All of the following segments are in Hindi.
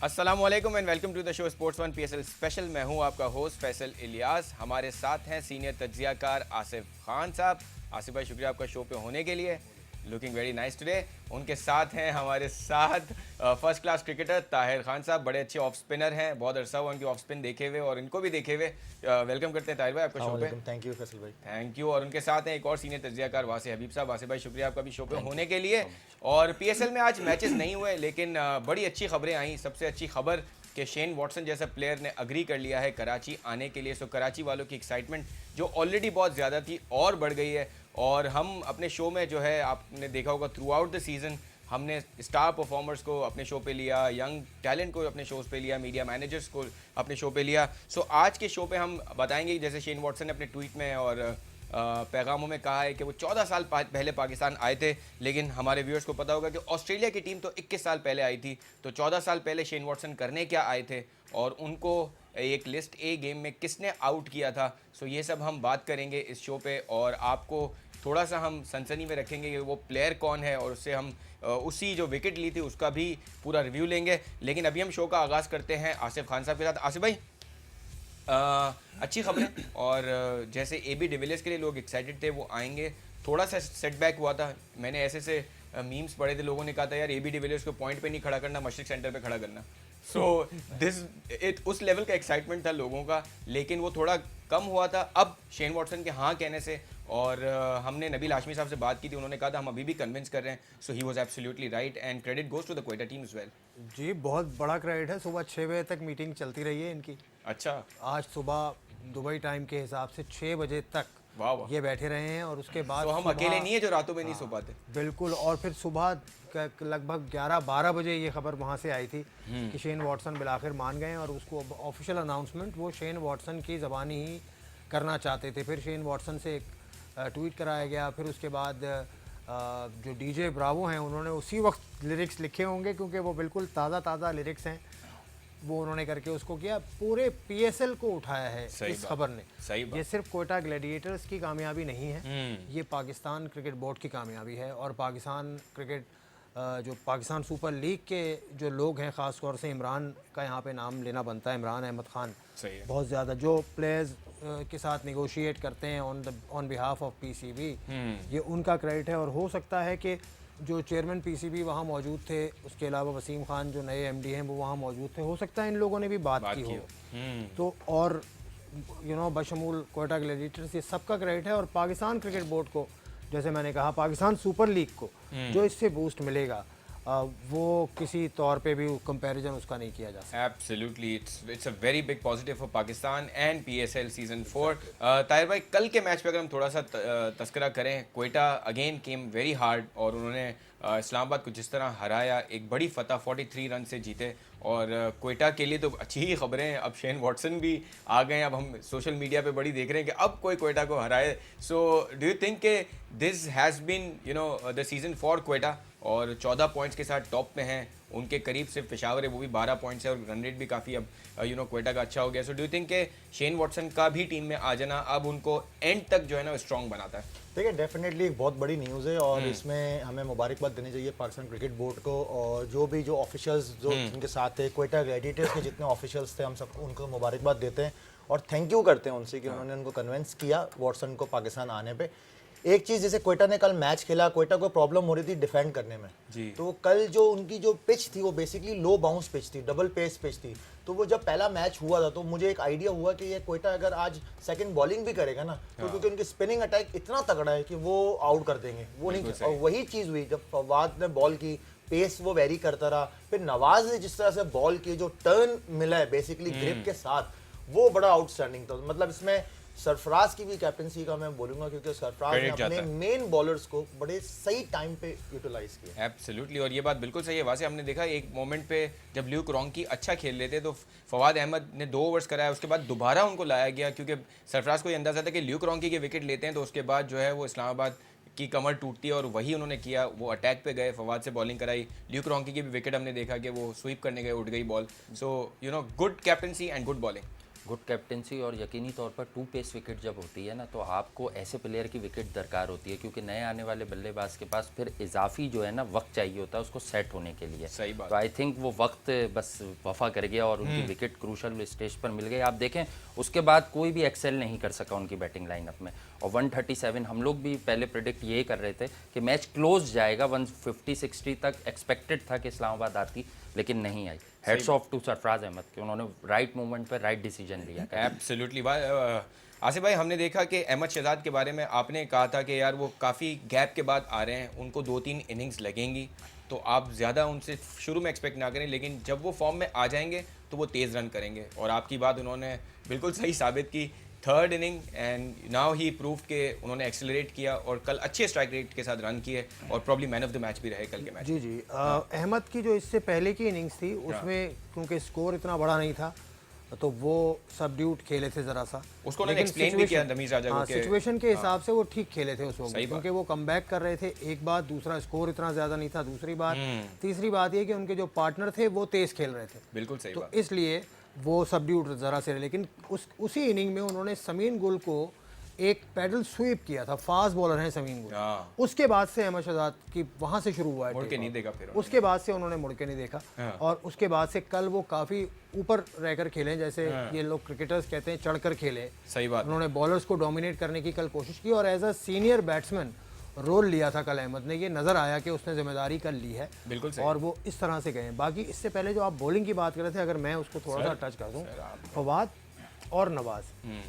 अस्सलाम वालेकुम and welcome to the show sports one PSL special. मैं हूं आपका होस्ट फैसल इलियास। हमारे साथ हैं सीनियर तज्जियाकार आसिफ खान साहब। आसिफ भाई, शुक्रिया आपका शो पे होने के लिए। Looking very nice today. उनके साथ हैं हमारे साथ first class cricketer Tahir Khan साहब। बड़े अच्छे ऑफ स्पिनर हैं, बहुत अरसा हुआ उनकी ऑफ स्पिन देखे हुए और इनको भी देखे हुए। वेलकम करते हैं ताहिर भाई आपका शो पे। थैंक यू फैसल भाई। Thank you. और उनके साथ हैं एक और सीनियर तज्जियाकार वासे हबीब साहब। वासे भाई, शुक्रिया आपका भी शो पे होने के लिए। और पीएसएल में आज मैचेस नहीं हुए, लेकिन बड़ी अच्छी खबरें आई। सबसे अच्छी खबर कि शेन वॉटसन जैसा प्लेयर ने अग्री कर लिया है कराची आने के लिए। सो कराची वालों की एक्साइटमेंट जो ऑलरेडी बहुत ज़्यादा थी और बढ़ गई है। और हम अपने शो में जो है, आपने देखा होगा थ्रू आउट द सीज़न हमने स्टार परफॉर्मर्स को अपने शो पे लिया, यंग टैलेंट को अपने शोज़ पे लिया, मीडिया मैनेजर्स को अपने शो पे लिया। सो आज के शो पे हम बताएंगे, जैसे शेन वॉटसन ने अपने ट्वीट में और पैगामों में कहा है कि वो 14 साल पहले पाकिस्तान आए थे, लेकिन हमारे व्यूअर्स को पता होगा कि ऑस्ट्रेलिया की टीम तो 21 साल पहले आई थी। तो 14 साल पहले शेन वॉटसन करने क्या आए थे और उनको एक लिस्ट ए गेम में किसने आउट किया था। सो ये सब हम बात करेंगे इस शो पे और आपको थोड़ा सा हम सनसनी में रखेंगे कि वो प्लेयर कौन है और उससे हम उसी जो विकेट ली थी उसका भी पूरा रिव्यू लेंगे। लेकिन अभी हम शो का आगाज़ करते हैं आसिफ खान साहब के साथ। आसिफ भाई, अच्छी खबरें और जैसे एबी डिविलियर्स के लिए लोग एक्साइटेड थे, वो आएंगे। थोड़ा सा सेटबैक हुआ था, मैंने ऐसे मीम्स पढ़े थे, लोगों ने कहा था यार एबी डिविलियर्स को पॉइंट पे नहीं खड़ा करना, मशरिक सेंटर पे खड़ा करना। सो उस लेवल का एक्साइटमेंट था लोगों का, लेकिन वो थोड़ा कम हुआ था अब शेन वॉटसन के हाँ कहने से। और हमने नबील हाशमी साहब से बात की थी, उन्होंने कहा था हम अभी भी कन्विंस कर रहे हैं। So he was absolutely right and credit goes to the Quetta team as well. जी, बहुत बड़ा क्रेडिट है। सुबह 6 बजे तक मीटिंग चलती रही है इनकी। अच्छा, आज सुबह दुबई टाइम के हिसाब से 6 बजे तक वाह वाह। ये बैठे रहे हैं और उसके बाद तो हम अकेले नहीं है जो रातों में नहीं सो पाते। बिल्कुल। और फिर सुबह लगभग 11-12 बजे ये खबर वहाँ से आई थी कि शेन वॉटसन बिलाखिर मान गए और उसको ऑफिशियल अनाउंसमेंट वो शेन वॉटसन की ज़बानी ही करना चाहते थे। फिर शेन वॉटसन से एक ट्वीट कराया गया। फिर उसके बाद जो डीजे ब्रावो हैं उन्होंने उसी वक्त लिरिक्स लिखे होंगे, क्योंकि वो बिल्कुल ताज़ा लिरिक्स हैं, वो उन्होंने करके उसको किया। पूरे पीएसएल को उठाया है इस खबर ने। सही बात। ये सिर्फ कोयटा ग्लैडिएटर्स की कामयाबी नहीं है, ये पाकिस्तान क्रिकेट बोर्ड की कामयाबी है। और पाकिस्तान क्रिकेट जो पाकिस्तान सुपर लीग के जो लोग हैं, ख़ास तौर से इमरान का यहाँ पे नाम लेना बनता है, इमरान अहमद ख़ान। सही है। बहुत ज़्यादा जो प्लेयर्स के साथ निगोशिएट करते हैं ऑन बिहाफ ऑफ पीसीबी, ये उनका क्रेडिट है। और हो सकता है कि जो चेयरमैन पीसीबी वहाँ मौजूद थे, उसके अलावा वसीम खान जो नए एमडी हैं वो वहाँ मौजूद थे, हो सकता है इन लोगों ने भी बात की हो। तो और बशमूल कोयटा ग्लैडिएटर्स, ये सबका क्रेडिट है। और पाकिस्तान क्रिकेट बोर्ड को, जैसे मैंने कहा, पाकिस्तान सुपर लीग को जो इससे बूस्ट मिलेगा वो किसी तौर पे भी कंपैरिजन उसका नहीं किया जा सकता। Absolutely, it's a very big positive for Pakistan and PSL season 4। Tahir भाई, कल के मैच पे अगर हम थोड़ा सा तस्करा करें, Quetta again came very hard और उन्होंने इस्लामाबाद को जिस तरह हराया, एक बड़ी फतह 43 रन से जीते। और कोयटा के लिए तो अच्छी ही खबरें हैं, अब शेन वॉटसन भी आ गए हैं। अब हम सोशल मीडिया पे बड़ी देख रहे हैं कि अब कोई कोयटा को हराए। सो डू यू थिंक के this has been the season for Quetta? और 14 पॉइंट्स के साथ टॉप पे हैं, उनके करीब सिर्फ पेशावर है, वो भी 12 पॉइंट्स है और रन रेट भी काफ़ी अब कोयटा का अच्छा हो गया। सो डू यू थिंक के शेन वॉटसन का भी टीम में आ जाना अब उनको एंड तक जो है ना स्ट्रॉन्ग बनाता है? देखिए, डेफिनेटली एक बहुत बड़ी न्यूज़ है और इसमें हमें मुबारकबाद देनी चाहिए पाकिस्तान क्रिकेट बोर्ड को और जो ऑफिशियल्स जो उनके साथ थे, कोयटा ग्लैडिएटर्स के जितने ऑफिशियल्स थे, हम सबको उनको मुबारकबाद देते हैं और थैंक यू करते हैं उनसे कि उन्होंने उनको कन्विंस किया वॉटसन को पाकिस्तान आने पे। एक चीज़, जैसे कोयटा ने कल मैच खेला, कोयटा को प्रॉब्लम हो रही थी डिफेंड करने में जी। तो कल जो उनकी जो पिच थी वो बेसिकली लो बाउंस पिच थी, डबल पेस पिच थी। तो वो जब पहला मैच हुआ था तो मुझे एक आइडिया हुआ कि ये कोयटा अगर आज सेकंड बॉलिंग भी करेगा ना तो क्योंकि उनकी स्पिनिंग अटैक इतना तगड़ा है कि वो आउट कर देंगे, वो नहीं। और वही चीज़ हुई जब फवाद ने बॉल की, पेस वो वेरी करता रहा। फिर नवाज ने जिस तरह से बॉल की, जो टर्न मिला है बेसिकली ग्रिप के साथ, वो बड़ा आउटस्टैंडिंग था। मतलब इसमें सरफराज की भी कैप्टनसी का मैं बोलूंगा, क्योंकि सरफराज ने अपने मेन बॉलर्स को बड़े सही टाइम पे यूटिलाइज किया। एब्सोल्युटली, और ये बात बिल्कुल सही है। वैसे हमने देखा एक मोमेंट पे जब ल्यूक रॉन्की अच्छा खेल रहे थे तो फवाद अहमद ने 2 ओवर्स कराया, उसके बाद दोबारा उनको लाया गया क्योंकि सरफराज को ये अंदाजा था कि ल्यूक रॉन्की के विकेट लेते हैं तो उसके बाद जो है वो इस्लामाबाद की कमर टूटती है और वही उन्होंने किया। वो अटैक पे गए, फवाद से बॉलिंग कराई, ल्यूक रॉन्की की भी विकेट हमने देखा कि वो स्वीप करने गए, उठ गई ball. So good captaincy and good bowling. Good captaincy और यकीनी तौर पर 2 पेस विकेट जब होती है ना, तो आपको ऐसे प्लेयर की विकेट दरकार होती है, क्योंकि नए आने वाले बल्लेबाज के पास फिर इजाफी जो है ना वक्त चाहिए होता है उसको सेट होने के लिए। सही बात। तो आई थिंक वो वक्त बस वफा कर गया और उनकी विकेट क्रूशल स्टेज पर मिल गई। आप देखें उसके बाद कोई भी एक्सेल नहीं कर सका उनकी बैटिंग लाइनअप में। और 137 हम लोग भी पहले प्रेडिक्ट यही कर रहे थे कि मैच क्लोज जाएगा, 150-60 तक एक्सपेक्टेड था कि इस्लामाबाद आती, लेकिन नहीं आई। Hats off to Sarfaraz Ahmed कि उन्होंने राइट मूवमेंट पे राइट डिसीजन लिया। एब्सोल्युटली आसिफ भाई, हमने देखा कि अहमद शहजाद के बारे में आपने कहा था कि यार वो काफ़ी गैप के बाद आ रहे हैं, उनको 2-3 इनिंग्स लगेंगी, तो आप ज़्यादा उनसे शुरू में एक्सपेक्ट ना करें, लेकिन जब वो फॉर्म में आ जाएंगे तो वो तेज़ रन करेंगे। और आपकी बात उन्होंने बिल्कुल सही साबित की। 3rd inning and now he prove के उन्होंने एक्सेलरेट किया और कल अच्छे स्ट्राइक रेट के साथ रन किए और probably man of the match भी रहे कल के मैच। जी जी, अहमद की जो इससे पहले की इनिंग्स थी उसमें क्योंकि स्कोर इतना बड़ा नहीं था तो वो सबड्यूट खेले थे ज़रा सा, उसको उन्होंने एक्सप्लेन भी किया तमीज़ राजा को कि सिचुएशन के हिसाब से वो ठीक खेले थे उस वक्त, सही बात। क्योंकि वो कमबैक कर रहे थे। एक बात, दूसरा स्कोर इतना ज़्यादा नहीं था, दूसरी बात, तीसरी बात ये कि उनके जो पार्टनर थे वो तेज़ खेल रहे थे, बिल्कुल सही तो बात। इसलिए वो सबड्यूट ज़रा से। लेकिन उसी इनिंग में उन्होंने समीन गुल को एक पैडल स्वीप किया था, फास्ट बॉलर हैं समीन गुल। हाँ। उसके बाद से अहमद शहजाद की वहाँ से शुरू हुआ है मुड़ के टेक नहीं ऑफ। देखा फिर उसके बाद से उन्होंने मुड़ के नहीं देखा। हाँ। और उसके बाद से कल वो काफ़ी ऊपर रहकर खेले, जैसे ये लोग क्रिकेटर्स कहते हैं चढ़कर खेले। सही बात। उन्होंने बॉलर्स को डोमिनेट करने की कल कोशिश की और as a senior batsman role लिया था कल अहमद ने। ये नज़र आया कि उसने जिम्मेदारी कल ली है, बिल्कुल सही। और वो इस तरह से गए। बाकी इससे पहले जो आप बॉलिंग की बात कर रहे थे, अगर मैं उसको थोड़ा सा टच कर दूं, फवाद और नवाज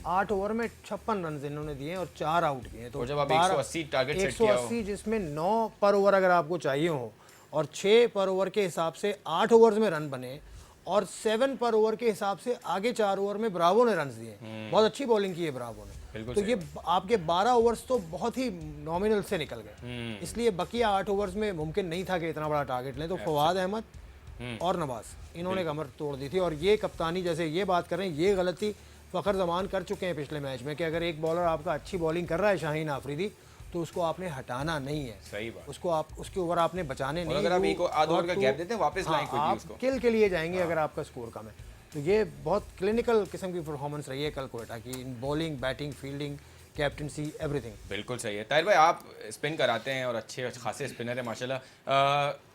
8 ओवर में 56 रन इन्होंने दिए और 4 आउट किए। तो और जब आप 180 टारगेट सेट किया हो, 180 जिसमें 9 पर ओवर अगर आपको चाहिए हो और 6 पर ओवर के हिसाब से 8 ओवर्स में रन बने और 7 पर ओवर के हिसाब से आगे 4 ओवर में ब्रावो ने रन दिए, बहुत अच्छी बॉलिंग की है ब्रावो ने। बिल्कुल तो सही ये आपके 12 ओवर्स तो बहुत ही नॉमिनल से निकल गए, इसलिए बकिया 8 ओवर्स में मुमकिन नहीं था कि इतना बड़ा टारगेट लें। तो फवाद अहमद और नवाज इन्होंने कमर तोड़ दी थी। और ये कप्तानी, जैसे ये बात कर रहे हैं, ये गलती फ़खर जमान कर चुके हैं पिछले मैच में कि अगर एक बॉलर आपका अच्छी बॉलिंग कर रहा है, शाहीन आफरीदी, तो उसको आपने हटाना नहीं है। सही बात। उसको आप उसके ओवर आपने बचाने नहीं। अगर आप एक आध ओवर का तो- गैप देते हैं, वापस लाएं quickly आप उसको। किल के लिए जाएंगे अगर आपका स्कोर कम है। तो ये बहुत क्लिनिकल किस्म की परफॉर्मेंस रही है कल कोयटा की, in bowling, batting, fielding, captaincy, everything. बिल्कुल सही है। ताहिर भाई, आप स्पिन कराते हैं और अच्छे खासे स्पिनर हैं माशाल्लाह।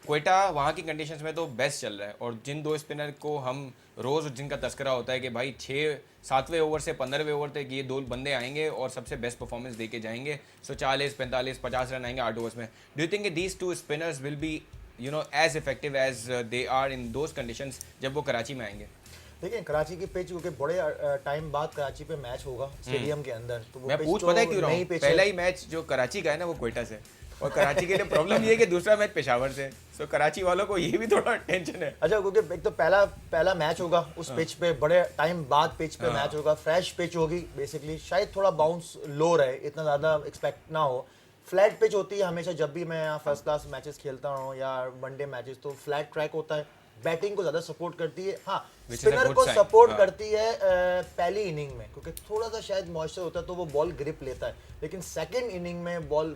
कोयटा वहाँ की कंडीशंस में तो बेस्ट चल रहा है, और जिन 2 स्पिनर को हम रोज़ जिनका तस्करा होता है कि भाई 6-7वें ओवर से 15वें ओवर तक ये 2 बंदे आएंगे और सबसे बेस्ट परफॉर्मेंस दे के जाएंगे, सो 40, 45, 50 रन आएंगे 8 ओवर्स में। Do you think these 2 spinners will be as effective as they are in those conditions जब वो कराची में आएंगे? देखिए कराची की पिच, क्योंकि बड़े टाइम बाद कराची पे मैच होगा स्टेडियम के अंदर, तो वो मैं pitch पूछ तो पता है क्यों रहा नई हूँ, pitch है। पहला ही मैच जो कराची का है ना वो कोयटा से, और कराची के लिए प्रॉब्लम ये है कि दूसरा मैच पेशावर से, सो कराची वालों को ये भी थोड़ा टेंशन है। अच्छा, क्योंकि एक तो पहला मैच होगा उस पिच पे, बड़े टाइम बाद पिच पे मैच होगा, फ्रेश पिच होगी बेसिकली, शायद थोड़ा बाउंस लो रहे, इतना ज़्यादा एक्सपेक्ट ना हो। फ्लैट पिच होती है हमेशा, जब भी मैं यहाँ फर्स्ट क्लास मैचेस खेलता हूँ या वनडे मैचेस, तो फ्लैट ट्रैक होता है, बैटिंग को ज़्यादा सपोर्ट करती है। हाँ, Which is a spinner good को sign. सपोर्ट हाँ। करती है पहली इनिंग में, क्योंकि थोड़ा सा शायद मॉइस्चर होता है तो वो बॉल ग्रिप लेता है, लेकिन सेकंड इनिंग में बॉल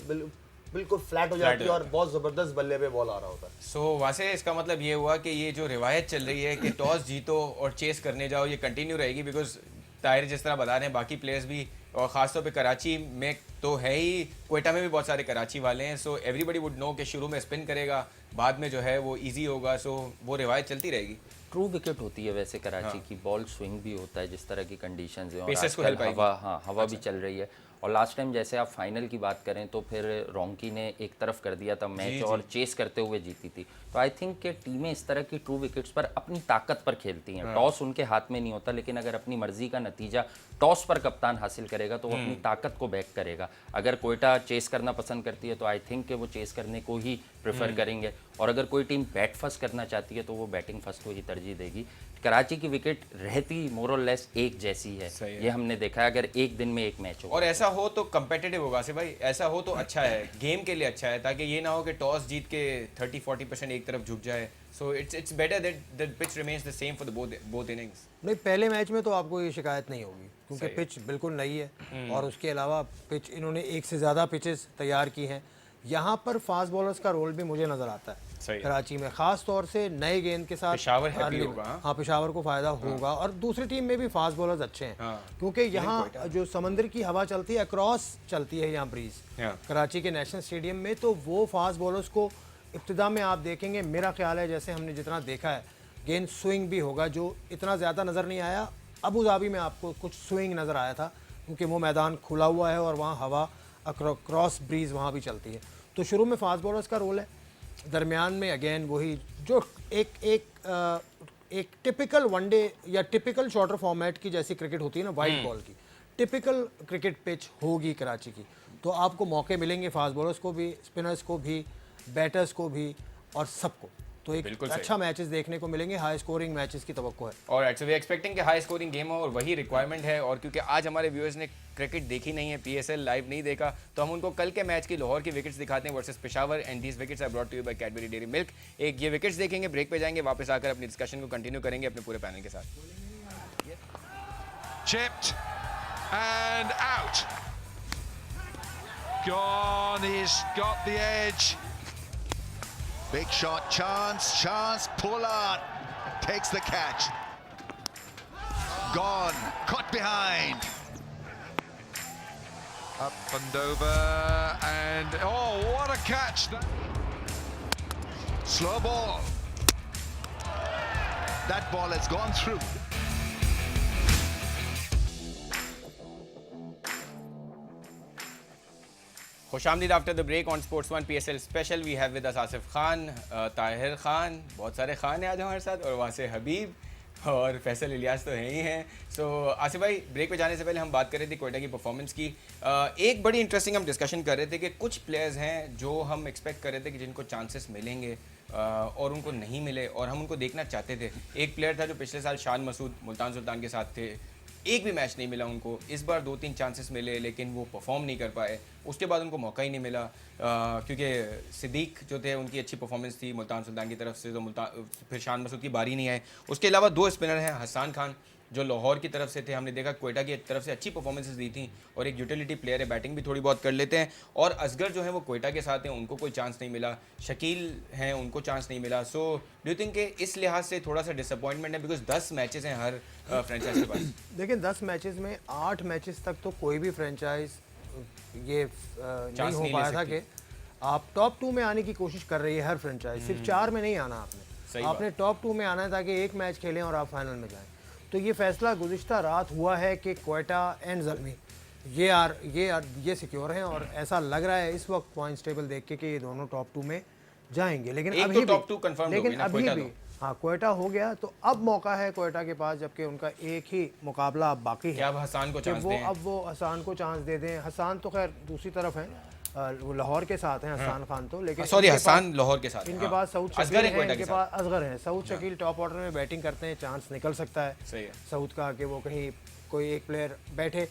बिल्कुल फ्लैट हो जाती है और बहुत ज़बरदस्त बल्ले पे बॉल आ रहा होता है। सो वहाँ से इसका मतलब ये हुआ कि ये जो रिवायत चल रही है कि टॉस जीतो और चेस करने जाओ, ये कंटिन्यू रहेगी, बिकॉज ताहिर जिस तरह बता रहे हैं बाकी प्लेयर्स भी, और ख़ासतौर पे कराची में तो है ही, कोयटा में भी बहुत सारे कराची वाले हैं, सो एवरीबडी वुड नो कि शुरू में स्पिन करेगा, बाद में जो है वो इजी होगा, सो वो रिवायत चलती रहेगी। ट्रू विकेट होती है वैसे कराची की, बॉल स्विंग भी होता है जिस तरह की कंडीशंस हैं, और Pacers को आजकल help आएगी। हवा भी चल रही है। और लास्ट टाइम जैसे आप फाइनल की बात करें तो फिर रोंकी ने एक तरफ कर दिया था मैच और चेस करते हुए जीती थी। तो आई थिंक कि टीमें इस तरह की ट्रू विकेट्स पर अपनी ताकत पर खेलती हैं। टॉस उनके हाथ में नहीं होता, लेकिन अगर अपनी मर्जी का नतीजा टॉस पर कप्तान हासिल करेगा तो वो अपनी ताकत को बैक करेगा। अगर कोयटा चेस करना पसंद करती है तो आई थिंक कि वो चेस करने को ही प्रेफर करेंगे, और अगर कोई टीम बैट फर्स्ट करना चाहती है तो वो बैटिंग फर्स्ट को ही तरजीह देगी। कराची की विकेट रहती मोर और लेस एक जैसी है, ये हमने देखा है, अगर एक दिन में एक मैच हो। और ऐसा हो तो कंपेटिटिव होगा से भाई, ऐसा हो तो अच्छा है, गेम के लिए अच्छा है, ताकि ये ना हो कि टॉस जीत के 30-40% एक तरफ झुक जाए। So it's better that the pitch remains the same for the both innings. नहीं, पहले मैच में तो आपको ये शिकायत नहीं होगी क्योंकि पिच बिल्कुल नई है, और उसके अलावा पिच इन्होंने एक से ज़्यादा पिचेस तैयार की हैं। यहाँ पर फास्ट बॉलर्स का रोल भी मुझे नज़र आता है सही। कराची में, ख़ास तौर से नए गेंद के साथ पेशावर हैप्पी early- होगा, हाँ। हाँ पेशावर को फ़ायदा होगा, और दूसरी टीम में भी फास्ट बॉलर्स अच्छे हैं हाँ। क्योंकि यहाँ जो समंदर की हवा चलती है अक्रॉस चलती है यहाँ ब्रीज हाँ। कराची के नेशनल स्टेडियम में, तो वो फास्ट बॉलर्स को इब्तिदा में आप देखेंगे, मेरा ख्याल है जैसे हमने जितना देखा है गेंद स्विंग भी होगा, जो इतना ज़्यादा नज़र नहीं आया। अबू धाबी में आपको कुछ स्विंग नज़र आया था क्योंकि वो मैदान खुला हुआ है और वहाँ हवा क्रॉस ब्रीज वहाँ भी चलती है। तो शुरू में फास्ट बॉलर्स का रोल है, दरमियान में अगेन वही जो एक टिपिकल वनडे या टिपिकल शॉर्टर फॉर्मेट की जैसी क्रिकेट होती है ना, वाइट बॉल की टिपिकल क्रिकेट पिच होगी कराची की, तो आपको मौके मिलेंगे फास्ट बॉलर्स को भी, स्पिनर्स को भी, बैटर्स को भी और सबको। तो एक बिल्कुल सही। अच्छा मैचेस देखने को मिलेंगे, हाई स्कोरिंग मैचेस की तवक्को है। और एक्चुअली वी एक्सपेक्टिंग कि हाई स्कोरिंग गेम हो और वही रिक्वायरमेंट है। और क्योंकि आज हमारे व्यूअर्स ने क्रिकेट देखी नहीं है, पीएसएल लाइव नहीं देखा, तो हम उनको कल के मैच की लाहौर की विकेट्स दिखाते हैं versus Peshawar, and these wickets are brought to you by Cadbury Dairy Milk. एक ये विकेट्स देखेंगे, ब्रेक पे जाएंगे, वापस आकर अपनी डिस्कशन को कंटिन्यू करेंगे अपने पूरे पैनल के साथ। Chipped and out. Gone, he's got the edge. Big shot, chance, Pollard takes the catch. Gone, caught behind. Up and over, and oh, what a catch! Slow ball. That ball has gone through. खुशामदीद after the break on sports one PSL special. We have with us Asif Khan, Tahir Khan, बहुत सारे खान हैं आज हमारे साथ, और वहाँ से हबीब और फैसल इलियास तो हैं ही हैं। सो आसिफ भाई, ब्रेक पे जाने से पहले हम बात कर रहे थे क्वेटा की परफॉर्मेंस की। एक बड़ी इंटरेस्टिंग हम डिस्कशन कर रहे थे कि कुछ प्लेयर्स हैं जो हम एक्सपेक्ट कर रहे थे कि जिनको चांसेस मिलेंगे और उनको नहीं मिले, और हम उनको देखना चाहते थे। एक प्लेयर था जो पिछले साल शान मसूद मुल्तान सुल्तान के साथ थे, एक भी मैच नहीं मिला उनको। इस बार 2-3 चांसेस मिले लेकिन वो परफॉर्म नहीं कर पाए, उसके बाद उनको मौका ही नहीं मिला क्योंकि सिद्दीक जो थे उनकी अच्छी परफॉर्मेंस थी मुल्तान सुल्तान की तरफ से, तो फिर शान मसूद की बारी नहीं आए। उसके अलावा 2 स्पिनर हैं, हसन खान जो लाहौर की तरफ से थे, हमने देखा क्वेटा की तरफ से अच्छी परफॉर्मेंसेस दी थी, और एक यूटिलिटी प्लेयर है, बैटिंग भी थोड़ी बहुत कर लेते हैं। और असगर जो है वो क्वेटा के साथ हैं, उनको कोई चांस नहीं मिला। शकील हैं, उनको चांस नहीं मिला। सो डू यू थिंक कि इस लिहाज से थोड़ा सा डिसअपॉइंटमेंट है, बिकॉज 10 मैचेस हैं हर फ्रेंचाइज के पास। देखिए 10 मैचेस में 8 मैचेस तक तो कोई भी फ्रेंचाइज ये नहीं हो नहीं ले पाया था सकती। कि आप टॉप 2 में आने की कोशिश कर रही है हर फ्रेंचाइज, सिर्फ 4 में नहीं आना सही आपने टॉप 2 में आना है ताकि एक मैच खेलें और आप फाइनल में जाएं। तो ये फैसला गुज़िश्ता रात हुआ है कि क्वेटा एंड ज़ल्मी ये सिक्योर हैं, और ऐसा लग रहा है इस वक्त पॉइंट्स टेबल देख के कि ये दोनों टॉप 2 में जाएंगे। लेकिन एक अभी तो भी टॉप 2 confirmed हो लेकिन गई ना, अभी क्वेटा भी हाँ क्वेटा हो गया, तो अब मौका है क्वेटा के पास, जबकि उनका एक ही मुकाबला अब बाकी है। क्या अब हसन को कि चांस वो दें? अब वो हसन को चांस दे दें। हसन तो खैर दूसरी तरफ हैं, वो लाहौर के साथ हैं हसन खान तो, लेकिन सॉरी, इनके हसन लाहौर के साथ हैं, इनके हाँ। पास सऊद असगर शकील है हैं, क्वेटा इनके के पास असगर हैं। सऊद शकील टॉप ऑर्डर में बैटिंग करते हैं, चांस निकल सकता है सही है। सऊद का कि वो कहीं कोई एक प्लेयर बैठे।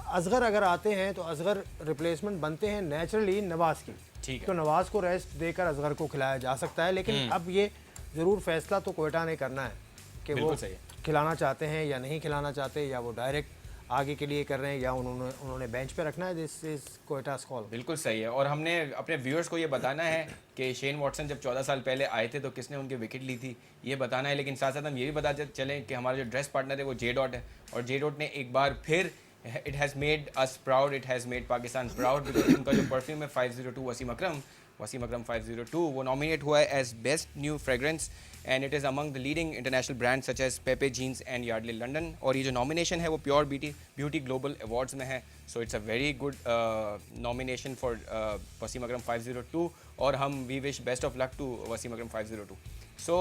असगर अगर आते हैं तो असगर रिप्लेसमेंट बनते हैं नेचुरली नवाज की, ठीक है। तो नवाज को रेस्ट देकर असगर को खिलाया जा सकता है। लेकिन अब ये ज़रूर फैसला तो क्वेटा ने करना है कि वो बिल्कुल सही है। खिलाना चाहते हैं या नहीं खिलाना चाहते, या वो डायरेक्ट आगे के लिए कर रहे हैं, या उन्होंने बेंच पे रखना है। This is Quetta's call. बिल्कुल सही है। और हमने अपने व्यूअर्स को ये बताना है कि शेन वॉटसन जब 14 साल पहले आए थे तो किसने उनकी विकेट ली थी, ये बताना है। लेकिन साथ साथ हम ये भी बताते चलें कि हमारा जो ड्रेस पार्टनर है वो जे डॉट है, और जे डॉट ने एक बार फिर it has made us proud, it has made Pakistan proud, because उनका जो परफ्यूम है 502 वसीम अकरम 502 वो नॉमिनेट हुआ है as best new fragrance, and it is among the leading international brand such as Pepe Jeans and Yardley London. और ये जो नॉमिनेशन है वो प्योर ब्यूटी ग्लोबल अवार्ड्स में है। So it's a very good nomination for Wasim Akram 502, और हम we wish best of luck to Wasim Akram 502। So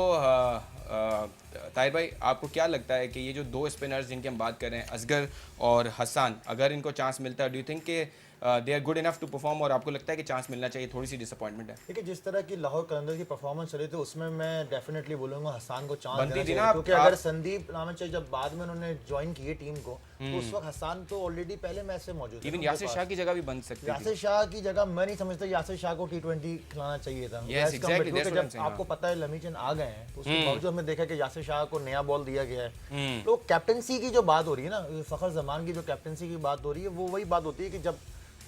Tahir भाई, आपको क्या लगता है कि ये जो 2 स्पिनर्स जिनकी हम बात कर रहे हैं, असगर और हसन, अगर इनको चांस मिलता है, डू यू थिंक के they are good enough to perform, और आपको लगता है कि चांस मिलना चाहिए? थोड़ी सी डिसअपॉइंटमेंट है। देखिए जिस तरह की लाहौर कलंदर्स की परफॉर्मेंस चली थी उसमें मैं डेफिनेटली बोलूंगा हसन को चांस बनती देना थी चाहिए, ना, क्योंकि अगर संदीप नामचंद जब बाद में उन्होंने ज्वाइन की टीम को, तो उस वक्त हसन तो ऑलरेडी पहले मैच से मौजूद इवन थे यासिर शाह की जगह भी बन सकती थी। यासिर शाह की जगह मैं नहीं समझता यासिर शाह को T20 खिलाना चाहिए था। Yes, As exactly, compared to that's कि what I'm जब saying, आपको हाँ। पता है लमीचंद आ गए हैं, तो उसके बावजूद हमने देखा कि यासिर शाह को नया बॉल दिया गया है। तो कैप्टनसी की जो बात हो रही है ना, फखर जमान की जो कैप्टनसी की बात हो रही है, वो वही बात होती है कि जब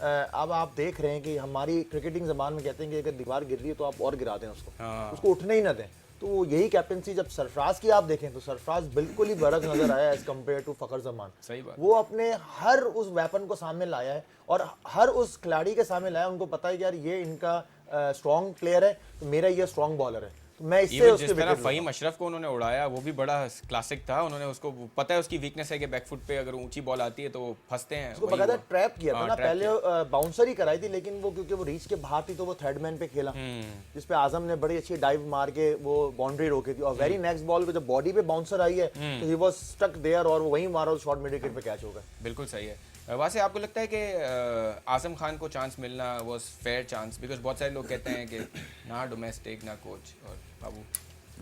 अब आप देख रहे हैं कि हमारी क्रिकेटिंग ज़बान में कहते हैं कि अगर दीवार गिर रही है तो आप और गिरा दें उसको उठने ही ना दें। तो यही कैप्टनसी जब सरफराज की आप देखें तो सरफराज बिल्कुल ही बरक नजर आया एज कम्पेयर टू फ़खर ज़मान। सही बात। वो अपने हर उस वेपन को सामने लाया है और हर उस खिलाड़ी के सामने लाया, उनको पता है कि यार ये इनका स्ट्रॉन्ग प्लेयर है तो मेरा ये स्ट्रॉन्ग बॉलर है, तो मैं इससे Even उसके जिस तरह विकेट फ़हीम अशरफ को उन्होंने उड़ाया वो भी बड़ा क्लासिक था। उन्होंने उसको पता है उसकी वीकनेस है कि बैकफुट पे अगर ऊंची बॉल आती है तो वो फंसते हैं। उसको वही बकायदा हुआ। ट्रैप किया था हाँ, ना, ट्रैप पहले बाउंसर ही कराई थी, लेकिन वो क्योंकि वो रीच के बाहर थी तो वो थर्ड मैन पे खेला, जिस पे आजम ने बड़ी अच्छी डाइव मार के वो बाउंड्री रोकी थी। और वेरी नेक्स्ट बॉल पे जब बॉडी पे बाउंसर आई है तो ही वाज स्टक देयर और वो वहीं मारा और शॉर्ट मिड विकेट पे कैच हो गया। बिल्कुल सही है। वैसे आपको लगता है कि आजम खान को चांस मिलना वाज फेयर चांस? बिकॉज बहुत सारे लोग कहते हैं कि ना डोमेस्टिक ना कोच। और बाबू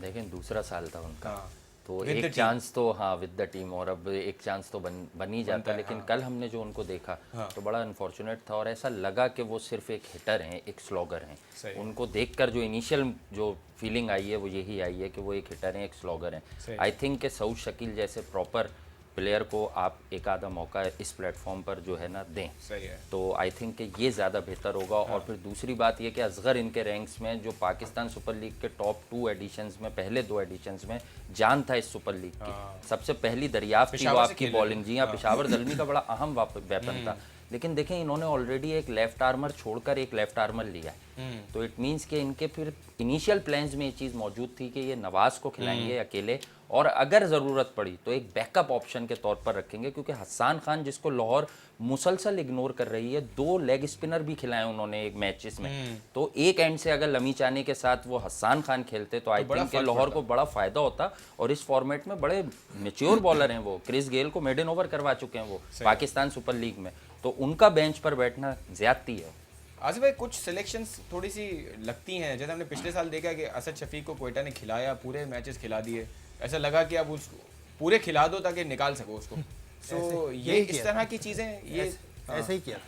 लेकिन दूसरा साल था उनका, हाँ, तो With the एक चांस तो हाँ विद द टीम, और अब एक चांस तो बन ही जाता। लेकिन हाँ। कल हमने जो उनको देखा तो बड़ा अनफॉर्चुनेट था और ऐसा लगा कि वो सिर्फ एक हिटर हैं, एक स्लॉगर हैं। उनको देखकर जो इनिशियल जो फीलिंग आई है वो यही आई है कि वो एक हिटर हैं, एक स्लॉगर हैं। आई थिंक कि सऊद शकील जैसे प्रॉपर प्लेयर को आप एक आधा मौका इस प्लेटफॉर्म पर जो है ना दें, सही है। तो आई थिंक कि ये ज़्यादा बेहतर होगा। और फिर दूसरी बात ये कि असगर इनके रैंक्स में जो पाकिस्तान सुपर लीग के टॉप 2 एडिशंस में, पहले 2 एडिशंस में जान था इस सुपर लीग की, सबसे पहली दरियाफ्त थी वो पेशावर से आपकी खेल रहे बॉलिंग। जी हाँ, पेशावर दलमी का बड़ा अहम वेपन था। लेकिन देखें इन्होंने ऑलरेडी एक लेफ्ट आर्मर छोड़कर एक लेफ्ट आर्मर लिया है, तो इट मीन्स कि इनके फिर इनिशियल प्लान्स में ये चीज़ मौजूद थी कि ये नवाज को खिलाएंगे अकेले, और अगर ज़रूरत पड़ी तो एक बैकअप ऑप्शन के तौर पर रखेंगे, क्योंकि हसन खान जिसको लाहौर मुसलसल इग्नोर कर रही है, 2 लेग स्पिनर भी खिलाए उन्होंने एक मैचेस में, तो एक एंड से अगर लमी चानी के साथ वो हसन खान खेलते तो आई थिंक लाहौर को बड़ा फ़ायदा होता। और इस फॉर्मेट में बड़े मेच्योर बॉलर हैं वो, क्रिस गेल को मेडन ओवर करवा चुके हैं वो पाकिस्तान सुपर लीग में, तो उनका बेंच पर बैठना ज्यादती है। आसिफ भाई, कुछ सिलेक्शंस थोड़ी सी लगती हैं, जैसे हमने पिछले साल देखा कि असद शफीक को कोयटा ने खिलाया, पूरे मैचेस खिला दिए, ऐसा लगा कि अब उसको पूरे खिला दो ताकि निकाल सको उसको। सो ये इस तरह की चीज़ें ये ऐसे ही किया,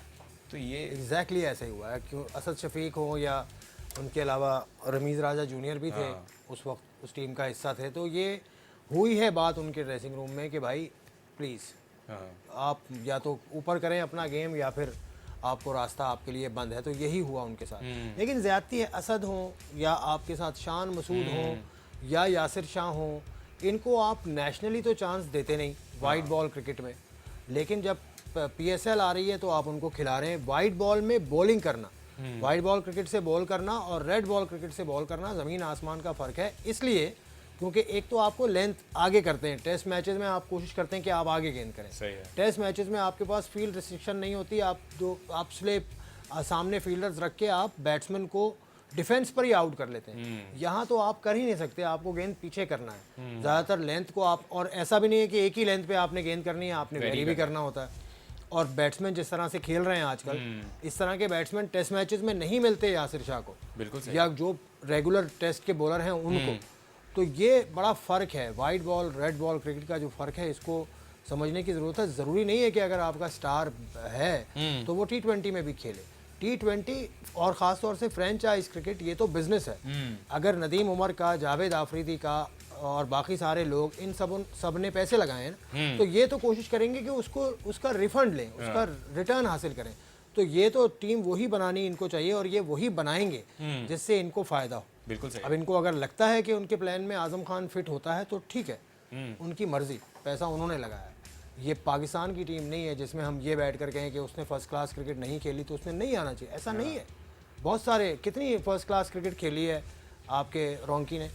तो ये एग्जैक्टली ऐसे ही हुआ है। क्यों असद शफीक हो या उनके अलावा रमीज़ राजा जूनियर भी थे, उस वक्त उस टीम का हिस्सा थे, तो ये हुई है बात उनके ड्रेसिंग रूम में कि भाई प्लीज़ आप या तो ऊपर करें अपना गेम या फिर आपको रास्ता आपके लिए बंद है। तो यही हुआ उनके साथ। लेकिन ज़्यादती है, असद हो या आपके साथ शान मसूद हो या यासिर शाह हो, इनको आप नेशनली तो चांस देते नहीं वाइट बॉल क्रिकेट में, लेकिन जब PSL आ रही है तो आप उनको खिला रहे हैं। वाइट बॉल में बॉलिंग करना, वाइट बॉल क्रिकेट से बॉल करना और रेड बॉल क्रिकेट से बॉल करना ज़मीन आसमान का फ़र्क है। इसलिए क्योंकि एक तो आपको लेंथ आगे करते हैं, टेस्ट मैचेस में आप कोशिश करते हैं कि आप आगे गेंद करें। सही है। टेस्ट मैचेस में आपके पास फील्ड रिस्ट्रिक्शन नहीं होती, आप स्लेप सामने फील्डर्स रख के आप बैट्समैन को डिफेंस पर ही आउट कर लेते हैं। यहाँ तो आप कर ही नहीं सकते, आपको गेंद पीछे करना है। ज़्यादातर लेंथ को आप, और ऐसा भी नहीं है कि एक ही लेंथ पे आपने गेंद करनी है, आपने वेरी भी करना होता है। और बैट्समैन जिस तरह से खेल रहे हैं आजकल, इस तरह के बैट्समैन टेस्ट मैचेस में नहीं मिलते यासिर शाह को, बिल्कुल या जो रेगुलर टेस्ट के बॉलर हैं उनको। तो ये बड़ा फ़र्क है, white ball red ball cricket का जो फ़र्क है, इसको समझने की ज़रूरत है। ज़रूरी नहीं है कि अगर आपका स्टार है तो वो T20 में भी खेले। T20 और ख़ास तौर से फ्रेंचाइज क्रिकेट, ये तो बिजनेस है। अगर नदीम उमर का, जावेद आफरीदी का और बाकी सारे लोग, इन सब ने पैसे लगाए हैं, तो ये तो कोशिश करेंगे कि उसका रिफंड लें, उसका रिटर्न हासिल करें। तो ये तो टीम वही बनानी इनको चाहिए और ये वही बनाएंगे जिससे इनको फ़ायदा हो। बिल्कुल सही। अब इनको अगर लगता है कि उनके प्लान में आजम खान फिट होता है तो ठीक है, उनकी मर्जी, पैसा उन्होंने लगाया है। ये पाकिस्तान की टीम नहीं है जिसमें हम ये बैठ कर कहें कि उसने फर्स्ट क्लास क्रिकेट नहीं खेली तो उसने नहीं आना चाहिए, ऐसा नहीं है। बहुत सारे, कितनी फर्स्ट क्लास क्रिकेट खेली है आपके रोंकी ने,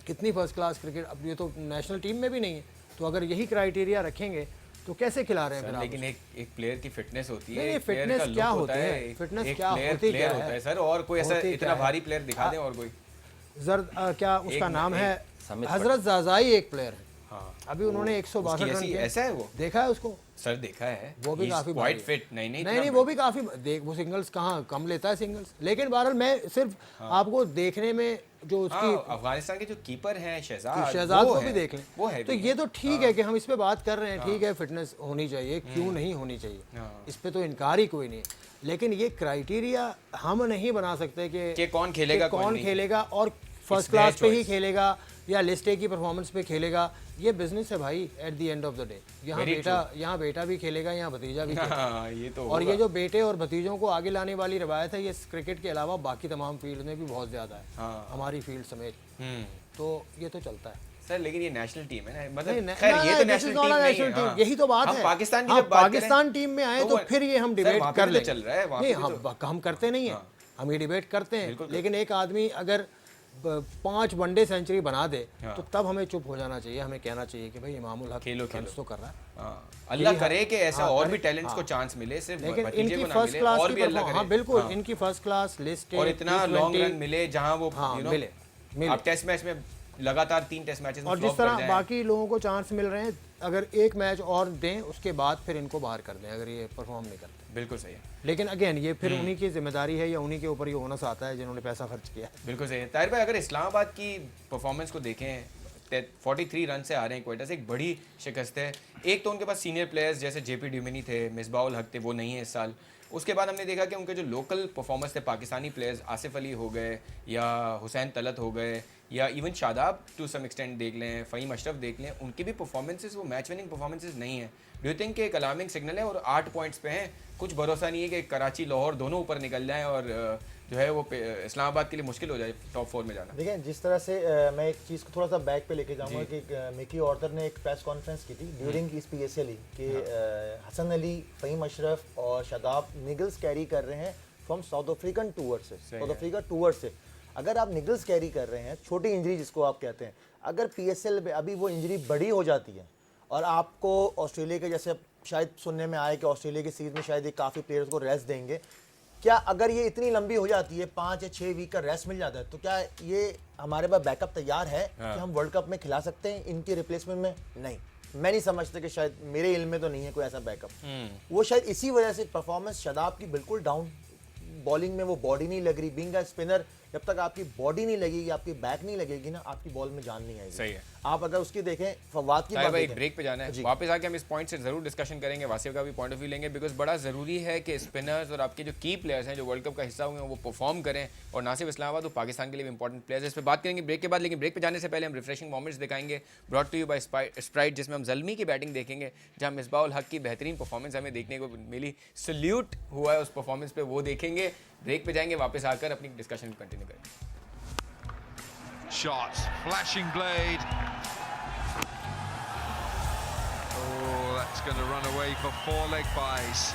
कितनी फर्स्ट क्लास क्रिकेट। अब ये तो नेशनल टीम में भी नहीं है, तो अगर यही क्राइटेरिया रखेंगे तो कैसे खिला रहे हैं फिर आप? लेकिन एक प्लेयर की फिटनेस होती है, नहीं, एक प्लेयर फिटनेस का क्या लुक होता होता है, फिटनेस एक क्या प्लेयर होती क्या होता है है सर, और कोई ऐसा होती इतना क्या है? भारी प्लेयर दिखा दें और कोई क्या उसका नाम है, समित हजरत जाजाई एक प्लेयर है। हाँ, अभी उन्होंने 162 उसकी रन ऐसी किए। ऐसा है वो, देखा है उसको? सर देखा है, वो भी काफी क्वाइट भारी फिट। नहीं नहीं, वो भी काफी देख, वो सिंगल्स कहाँ कम लेता है सिंगल्स। लेकिन बहरहाल मैं सिर्फ आपको देखने में जो उसकी, अफगानिस्तान के जो कीपर हैं शहजाद शहजाद को भी देख लें, वो है तो ये तो ठीक है कि हम इस पे बात कर रहे हैं, ठीक है, फिटनेस होनी चाहिए, क्यों नहीं होनी चाहिए, इस पे तो इनकार ही कोई नहीं है। लेकिन ये क्राइटेरिया हम नहीं बना सकते कि कौन खेलेगा कौन खेलेगा और फर्स्ट क्लास पे ही खेलेगा या लिस्ट ए की परफॉर्मेंस पे खेलेगा। ये बिजनेस है भाई at the end of the day. यहाँ बेटा भी खेलेगा, यहाँ भतीजा भी खेलेगा। हाँ, ये तो और ये जो बेटे और भतीजों को आगे लाने वाली रवायत है, ये क्रिकेट के अलावा बाकी तमाम फील्ड में भी बहुत ज़्यादा है, हमारी फील्ड समेत। तो ये तो चलता है सर, लेकिन ये नेशनल टीम है ना, नहीं, मतलब खैर ये तो नेशनल टीम नहीं है। हाँ। यही तो बात हम है। पाकिस्तान की हाँ, जब बात पाकिस्तान करें, टीम में आए तो तो वो- फिर ये हम सर, डिबेट वहाँ पे कर भी तो लेंगे। चल रहा है, वहाँ नहीं, पे भी हम करते नहीं है, हम ये डिबेट करते हैं। लेकिन एक आदमी अगर 5 वनडे सेंचुरी बना दे तो तब हमें चुप हो जाना चाहिए, हमें कहना चाहिए कि भाई इमामुल हक खेलो। रन्स तो कर रहा है। हाँ, अल्लाह करे कि ऐसा और भी टैलेंट्स हाँ। को चांस मिले, सिर्फ लेकिन भतीजे इनकी को ना फर्स्ट मिले, क्लास और की भी अल्लाह परफॉर्मेंस, करे। हाँ बिल्कुल, हाँ। इनकी फर्स्ट क्लास लिस्ट और इतना लॉन्ग रन मिले जहां वो हाँ, you know, मिले। आप टेस्ट मैच में लगातार 3 टेस्ट मैचेस में और जिस flop कर तरह जाएं। बाकी लोगों को चांस मिल रहे हैं, अगर एक मैच और दें उसके बाद फिर इनको बाहर कर दें अगर ये परफॉर्म नहीं करते। बिल्कुल सही है, लेकिन अगेन ये फिर उन्हीं की जिम्मेदारी है या उन्हीं के ऊपर ये ओनस आता है जिन्होंने पैसा खर्च किया है। बिल्कुल सही है। ताहिर भाई, अगर इस्लामाबाद की परफॉर्मेंस को देखें, 43 रन से आ रहे हैं क्वेटा से, एक बड़ी शिकस्त है। एक तो उनके पास सीनियर प्लेयर्स जैसे जेपी ड्यूमिनी थे, मिसबाउल हक थे, वो नहीं है इस साल। उसके बाद हमने देखा कि उनके जो लोकल परफॉर्मेंस थे, पाकिस्तानी प्लेयर्स आसिफ अली हो गए या हुसैन तलत हो गए या even Shadab to some extent देख लें, फ़हीम अशरफ देख लें, उनकी भी परफॉर्मेंसेस वो मैच विनिंग परफॉर्मेंसेस नहीं है। डू यू थिंक कि एक अलार्मिंग सिग्नल है? और 8 पॉइंट्स पे हैं, कुछ भरोसा नहीं है कि कराची लाहौर दोनों ऊपर निकल जाएं और जो है वो इस्लामाबाद के लिए मुश्किल हो जाए टॉप 4 में जाना। देखिए, जिस तरह से मैं एक चीज़ को थोड़ा सा बैक पे लेके जाऊंगा कि मिकी ऑर्थर ने एक प्रेस कॉन्फ्रेंस की थी ड्यूरिंग इस PSL कि हसन अली, फ़हीम अशरफ और शादाब निगल्स कैरी कर रहे हैं फ्रॉम साउथ अफ्रीकन टूर से, साउथ अफ्रीका टूर से। अगर आप निगल्स कैरी कर रहे हैं, छोटी इंजरी जिसको आप कहते हैं, अगर PSL में अभी वो इंजरी बड़ी हो जाती है और आपको ऑस्ट्रेलिया के जैसे शायद सुनने में आए कि ऑस्ट्रेलिया के सीरीज में शायद एक काफ़ी प्लेयर्स को रेस्ट देंगे, क्या अगर ये इतनी लंबी हो जाती है, 5 या 6 वीक का रेस्ट मिल जाता है, तो क्या ये हमारे पास बैकअप तैयार है कि हम वर्ल्ड कप में खिला सकते हैं इनके रिप्लेसमेंट में? नहीं, मैं नहीं समझता कि शायद मेरे इल्म में तो नहीं है कोई ऐसा बैकअप। वो शायद इसी वजह से परफॉर्मेंस शादाब की बिल्कुल डाउन, बॉलिंग में वो बॉडी नहीं लग रही। बीइंग अ स्पिनर, जब तक आपकी बॉडी नहीं लगेगी, आपकी बैक नहीं लगेगी ना, आपकी बॉल में जान नहीं आएगी। सही है। आप अगर उसकी देखें, फवाद की ताहिर बात भाई, देखें, ब्रेक पे जाना है, वापस आके हम इस पॉइंट से जरूर डिस्कशन करेंगे, वासिफ का भी पॉइंट ऑफ व्यू लेंगे, बिकॉज बड़ा ज़रूरी है कि स्पिनर्स और आपके जो की प्लेयर्स हैं जो वर्ल्ड कप का हिस्सा हुए हैं वो परफॉर्म करें, और ना सिर्फ इस्लामाबाद, वो पाकिस्तान के लिए भी इंपॉर्टेंट प्लेयर्स हैं। इस पर बात करेंगे ब्रेक के बाद, लेकिन ब्रेक पे जाने से पहले हम रिफ्रेशिंग मोमेंट्स दिखाएंगे, brought to you by Sprite, जिसमें हम ज़ल्मी की बैटिंग देखेंगे, जहाँ मिसबाउल हक की बेहतरीन परफॉर्मेंस हमें देखने को मिली, सल्यूट हुआ है उस परफॉर्मेंस पे, वो देखेंगे। ब्रेक पे जाएंगे, वापस आकर अपनी डिस्कशन कंटिन्यू करेंगे। Shots, flashing blade. Oh, that's going to run away for 4 leg byes.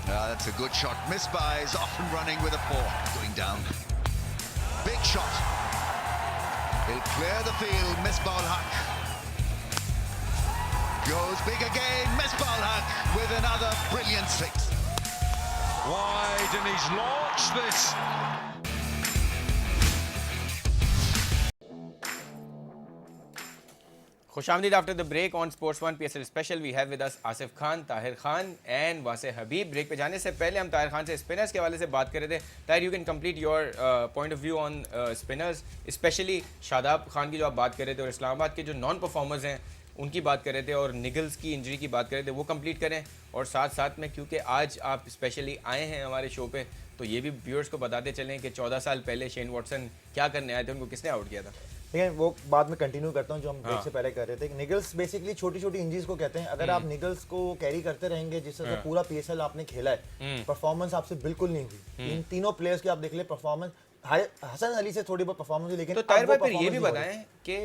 That's a good shot. Missed byes, often running with a 4. Going down. Big shot. He'll clear the field. Misbah Haq. Goes big again. Misbah Haq with another brilliant 6. Wide, and he's launched this. खुशामदीद after the break on sports one PSL special. We have with us Asif Khan, Tahir Khan and Wasay Habib. Break पे जाने से पहले हम ताहिर खान से स्पिनर्स के हवाले से बात कर रहे थे। Tahir, you can complete your point of view on spinners, specially Shadab Khan की जो आप बात कर रहे थे, और इस्लामाबाद के जो नॉन परफॉर्मर्स हैं उनकी बात कर रहे थे, और निगल्स की इंजरी की बात कर रहे थे, वो कंप्लीट करें। और साथ साथ में, क्योंकि आज आप स्पेशली आए हैं हमारे शो पे, तो ये भी व्यूअर्स को बताते चलें कि 14 साल पहले शेन वॉटसन क्या करने आए थे, उनको किसने आउट किया था। लेकिन वो बाद में कंटिन्यू करता हूँ जो हम ब्रेक से पहले कर रहे थे। निगल्स बेसिकली छोटी छोटी इंजरीज को कहते हैं। अगर आप निगल्स को कैरी करते रहेंगे, जिस तरह से पूरा PSL आपने खेला है, परफॉर्मेंस आपसे बिल्कुल नहीं हुई। इन तीनों प्लेयर्स की आप देख ले परफॉर्मेंस, हसन अली से थोड़ी बहुत परफॉर्मेंस हुई, लेकिन तो ताहिर भाई, फिर ये भी बताएं कि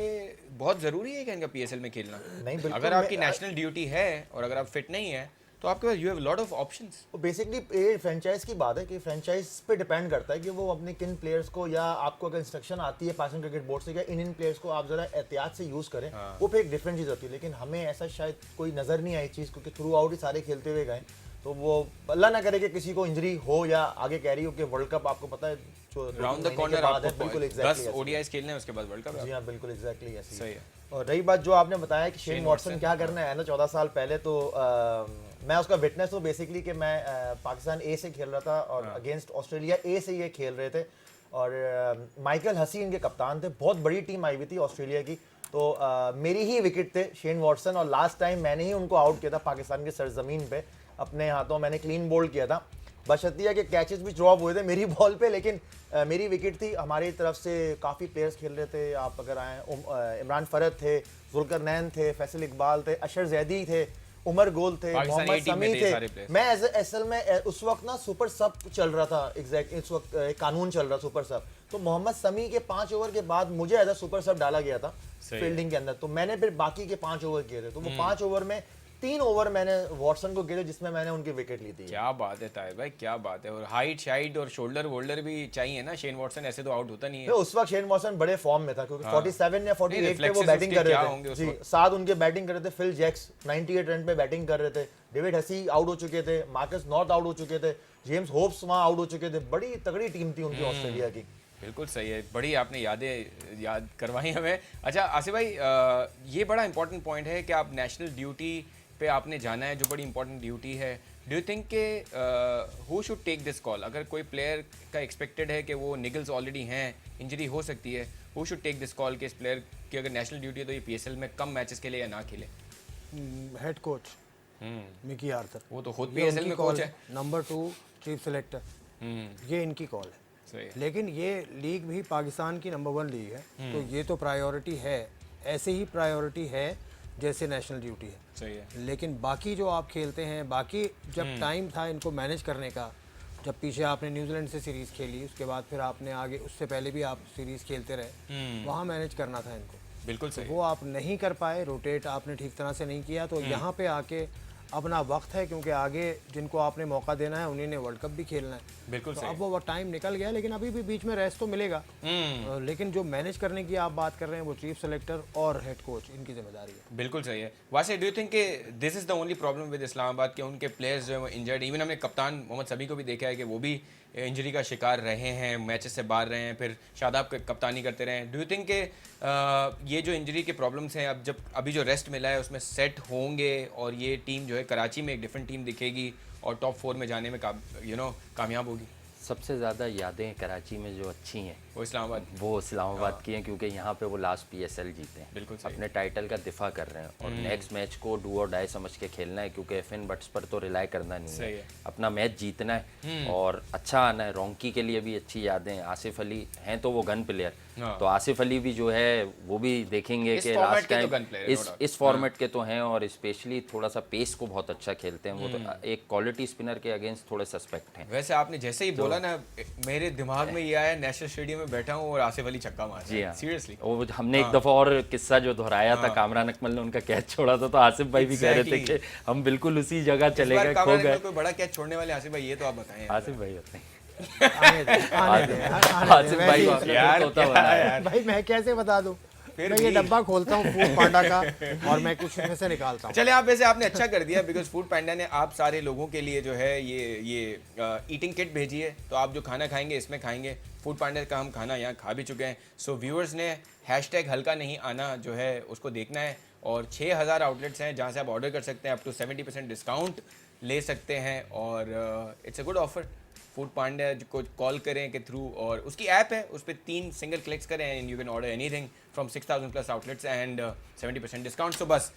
बहुत ज़रूरी है कि इनका PSL में खेलना। नहीं, बिल्कुल। अगर आपकी नेशनल ड्यूटी है और अगर आप फिट नहीं है, तो आपके पास you have lot of options. Basically ये फ्रेंचाइज की बात है कि फ्रेंचाइज पे डिपेंड करता है कि वो अपने किन प्लेयर्स को, या आपको अगर इंस्ट्रक्शन आती है पाकिस्तान क्रिकेट बोर्ड से, या इन प्लेयर्स को आप जरा एहतियात से यूज़ करें, वो फिर एक डिफरेंट चीज़ होती है। लेकिन हमें ऐसा शायद कोई नज़र नहीं आई चीज़, क्योंकि थ्रू आउट ही सारे खेलते हुए गए। तो वो अल्लाह ना करे कि किसी को इंजरी हो या आगे कैरी हो, कि वर्ल्ड कप आपको पता है जो राउंड द कॉर्नर बाद है, आपको बिल्कुल 10 एग्जैक्टली। ODIs खेलने हैं, उसके बाद वर्ल्ड कप। जी हाँ, बिल्कुल एग्जैक्टली ऐसी सही है। और रही बात जो आपने बताया कि शेन वॉटसन क्या करना है ना 14 साल पहले, तो मैं उसका विटनेस हूँ बेसिकली कि मैं पाकिस्तान A से खेल रहा था और अगेंस्ट ऑस्ट्रेलिया A से ये खेल रहे थे, और माइकल हसी इनके कप्तान थे। बहुत बड़ी टीम आई हुई थी ऑस्ट्रेलिया की, तो मेरी ही विकेट थे शेन वॉटसन, और लास्ट टाइम मैंने ही उनको आउट किया था पाकिस्तान की सरजमीन पे, अपने हाथों मैंने क्लीन बोल्ड किया था। बशर्तिया के कैचेस भी ड्रॉप हुए थे मेरी बॉल पे, लेकिन मेरी विकेट थी। हमारी तरफ से काफ़ी प्लेयर्स खेल रहे थे, आप अगर आए इमरान फरद थे, जुल्करनैन थे, फैसल इकबाल थे, अशर जैदी थे, उमर गोल थे, पाकिस्तानी मोहम्मद टीम में समी थे सारे थे। players। मैं असल में उस वक्त ना सुपर सब चल रहा था, एग्जैक्ट इस वक्त एक कानून चल रहा सुपर सब, तो मोहम्मद समी के 5 ओवर के बाद मुझे एज अ सुपर सब डाला गया था सही फील्डिंग के अंदर, तो मैंने फिर बाकी के 5 ओवर किए थे, तो वो 5 ओवर में 3 ओवर मैंने वॉटसन को किए थे जिसमें मैंने उनकी विकेट ली थी। क्या बात है ताहिर भाई, क्या बात है। और हाइट शाइट और शोल्डर वोल्डर भी चाहिए ना, शेन वॉटसन ऐसे तो आउट होता नहीं है। उस वक्त शेन वॉटसन बड़े फॉर्म में था, क्योंकि 47 या 48 पे वो reflexes बैटिंग उसके कर क्या रहे होंगे थे उस जी, वक्त? साथ उनके बैटिंग कर रहे थे फिल जैक्स 98 रन पे बैटिंग कर रहे थे, डेविड हसी आउट हो चुके थे, मार्कस नॉर्थ आउट हो चुके थे, जेम्स होप्स वहाँ आउट हो चुके थे। बड़ी तगड़ी टीम थी उनकी ऑस्ट्रेलिया की। बिल्कुल सही है, बड़ी आपने याद करवाई हमें। अच्छा आसिफ भाई, ये बड़ा इंपॉर्टेंट पॉइंट है कि आप नेशनल ड्यूटी पे आपने जाना है, जो बड़ी इंपॉर्टेंट ड्यूटी है। डू यू थिंक के who should take this call? अगर कोई प्लेयर का एक्सपेक्टेड है कि वो निगल्स ऑलरेडी हैं, इंजरी हो सकती है, who should take this call कि इस प्लेयर की अगर नेशनल ड्यूटी है तो ये पीएसएल में कम मैचेस के लिए या ना खेले? हेड कोच मिकी आर्थर, वो तो खुद ये पीएसएल उनकी में कॉल कोच है। नंबर 2 चीफ सिलेक्टर, ये इनकी कॉल है। सही है। लेकिन ये लीग भी पाकिस्तान की नंबर 1 लीग है, तो ये तो प्रायोरिटी है, ऐसे ही प्रायोरिटी है जैसे नेशनल ड्यूटी है। सही है। लेकिन बाकी जो आप खेलते हैं, बाकी जब टाइम था इनको मैनेज करने का, जब पीछे आपने न्यूजीलैंड से सीरीज़ खेली, उसके बाद फिर आपने आगे उससे पहले भी आप सीरीज़ खेलते रहे, वहाँ मैनेज करना था इनको, बिल्कुल सही। वो आप नहीं कर पाए, रोटेट आपने ठीक तरह से नहीं किया, तो यहाँ पे आके अपना वक्त है, क्योंकि आगे जिनको आपने मौका देना है उन्हीं ने वर्ल्ड कप भी खेलना है। बिल्कुल तो सही। अब वो टाइम निकल गया, लेकिन अभी भी बीच में रेस्ट तो मिलेगा। लेकिन जो मैनेज करने की आप बात कर रहे हैं वो चीफ सेलेक्टर और हेड कोच, इनकी जिम्मेदारी है। बिल्कुल सही है। वासे, डू यू थिंक कि this is the only problem with Islamabad के उनके प्लेयर्स जो है वो इंजर्ड? इवन हमने कप्तान मोहम्मद समी को भी देखा है कि वो भी इंजरी का शिकार रहे हैं, मैचेस से बाहर रहे हैं, फिर शादाब कप्तानी करते रहे हैं। डू यू थिंक कि ये जो इंजरी के प्रॉब्लम्स हैं, अब जब अभी जो रेस्ट मिला है उसमें सेट होंगे और ये टीम जो है कराची में एक डिफरेंट टीम दिखेगी और टॉप 4 में जाने में कामयाब होगी? सबसे ज़्यादा यादें कराची में जो अच्छी हैं वो इस्लामाबाद की हैं, क्योंकि यहाँ पे वो लास्ट पीएसएल जीते हैं, बिल्कुल सही। अपने टाइटल का दिफा कर रहे हैं और नेक्स्ट मैच को डू और डाई समझ के खेलना है, क्योंकि एफएन बट्स पर तो रिलाई करना नहीं सही है, है। अपना मैच जीतना है और अच्छा आना है। रॉन्की के लिए भी अच्छी यादें, आसिफ अली हैं तो वो गन प्लेयर, तो आसिफ अली भी जो है वो भी देखेंगे इस कि format लास्ट के तो टाइम gun player है, no doubt। इस फॉर्मेट के तो हैं, और स्पेशली थोड़ा सा पेस को बहुत अच्छा खेलते हैं वो, तो एक क्वालिटी स्पिनर के अगेंस्ट थोड़े सस्पेक्ट हैं। वैसे आपने जैसे ही बोला ना, मेरे दिमाग में ये आया, नेशनल स्टेडियम में बैठा हूँ और आसिफ अली छक्का मार जी रहा हाँ, है। सीरियसली वो हमने एक दफ़ा और किस्सा जो दोहराया था, कामरान अकमल ने उनका कैच छोड़ा था, तो आसिफ भाई भी कह रहे थे कि हम बिल्कुल उसी जगह चले गए, खो गए। कोई बड़ा कैच छोड़ने वाले आसिफ भाई, ये तो आप बताएं। आसिफ भाई होते हैं, आने दे, आने दे, आसिफ भाई वैसे ही- यार, तोता क्या बना है। यार। भाई मैं कैसे बता दूं? फिर मैं ये भी। डब्बा खोलता हूँ फूड पांडा का और मैं कुछ में से निकालता हूँ। चले, आप वैसे आपने अच्छा कर दिया, बिकॉज फूड पैंडा ने आप सारे लोगों के लिए जो है ये ईटिंग किट भेजी है, तो आप जो खाना खाएंगे इसमें खाएंगे। फूड पैंडा का हम खाना यहाँ खा भी चुके हैं। सो व्यूअर्स ने हैशटैग हल्का नहीं आना जो है उसको देखना है, और 6000 आउटलेट्स हैं जहाँ से आप ऑर्डर कर सकते हैं, अप टू 70% डिस्काउंट ले सकते हैं, और it's a good offer. Foodpanda को कॉल करें के थ्रू, और उसकी ऐप है, उस पर 3 सिंगल क्लिक्स करें and you can order anything from 6000 plus outlets and 70% discount. So बस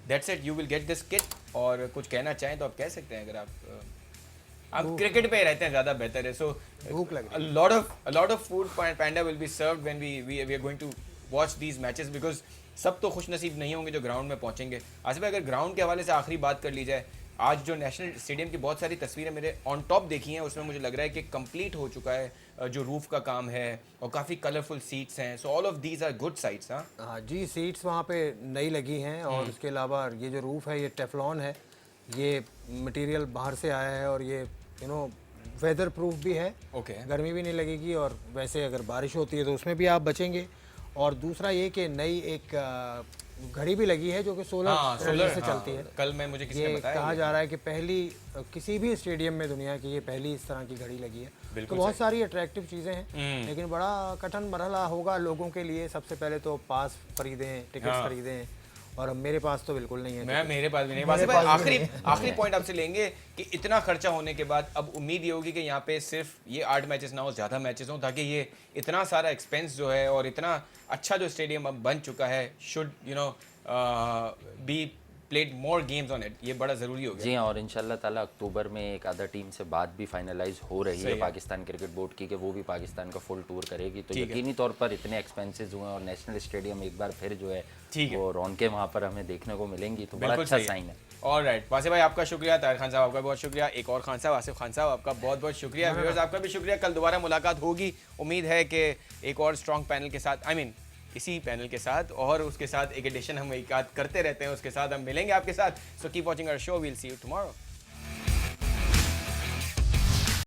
that's it, you will get this kit. और कुछ कहना चाहें तो आप कह सकते हैं, अगर आप क्रिकेट पे रहते हैं ज़्यादा बेहतर है। सो भूख लग रही a lot of food panda will be served when we are going to watch these matches, because सब तो खुश नसीब नहीं होंगे जो ग्राउंड में पहुंचेंगे। आसिफ भाई, अगर ग्राउंड के हवाले से आखिरी बात कर ली जाए, आज जो नेशनल स्टेडियम की बहुत सारी तस्वीरें मेरे ऑन टॉप देखी हैं, उसमें मुझे लग रहा है कि कंप्लीट हो चुका है जो रूफ का काम है, और काफ़ी कलरफुल सीट्स हैं। So all of these are good sights. हाँ जी, सीट्स वहाँ पे नई लगी हैं, और उसके अलावा ये जो रूफ़ है ये टेफलॉन है, ये मटेरियल बाहर से आया है, और ये वेदर प्रूफ भी है, ओके। गर्मी भी नहीं लगेगी, और वैसे अगर बारिश होती है तो उसमें भी आप बचेंगे। और दूसरा ये कि नई एक घड़ी भी लगी है जो कि सोलर से चलती है। कल मैं मुझे किसी ने ये बताया कहा जा रहा है कि पहली किसी भी स्टेडियम में दुनिया की ये पहली इस तरह की घड़ी लगी है। तो बहुत सारी अट्रैक्टिव चीज़ें हैं, लेकिन बड़ा कठिन मरहला होगा लोगों के लिए। सबसे पहले तो पास खरीदें, टिकट्स खरीदें, और अब मेरे पास तो बिल्कुल नहीं है। मेरे पास भी नहीं। वासिफ भाई, आखिरी पॉइंट आपसे लेंगे कि इतना खर्चा होने के बाद अब उम्मीद ये होगी कि यहाँ पे सिर्फ ये 8 मैचेस ना हो, ज़्यादा मैचेस हों, ताकि ये इतना सारा एक्सपेंस जो है और इतना अच्छा जो स्टेडियम अब बन चुका है should be played more games on it, ये बड़ा ज़रूरी हो गया। जी हाँ, और इंशाल्लाह ताला अक्टूबर में एक अदर टीम से बात भी फाइनलाइज हो रही सही है है। पाकिस्तान क्रिकेट बोर्ड की, कि वो भी पाकिस्तान का फुल टूर करेगी। तो ठीक है। यकीनी तौर पर इतने एक्सपेंसेस हुए और नेशनल स्टेडियम एक बार फिर जो है ठीक है। वो रौनकें वहाँ पर हमें देखने को मिलेंगी, तो बड़ा बिल्कुल अच्छा सही साइन है। ऑल राइट, वासिफ भाई आपका शुक्रिया, ताहिर खान साहब आपका बहुत शुक्रिया, एक और खान साहब आसिफ खान साहब आपका बहुत बहुत शुक्रिया, व्यूअर्स आपका भी शुक्रिया। कल दोबारा मुलाकात होगी, उम्मीद है कि एक और स्ट्रॉन्ग पैनल के साथ, आई मीन इसी पैनल के साथ, और उसके साथ एक एडिशन हम एक आध करते रहते हैं, उसके साथ हम मिलेंगे आपके साथ। So keep watching our show, we'll see you tomorrow.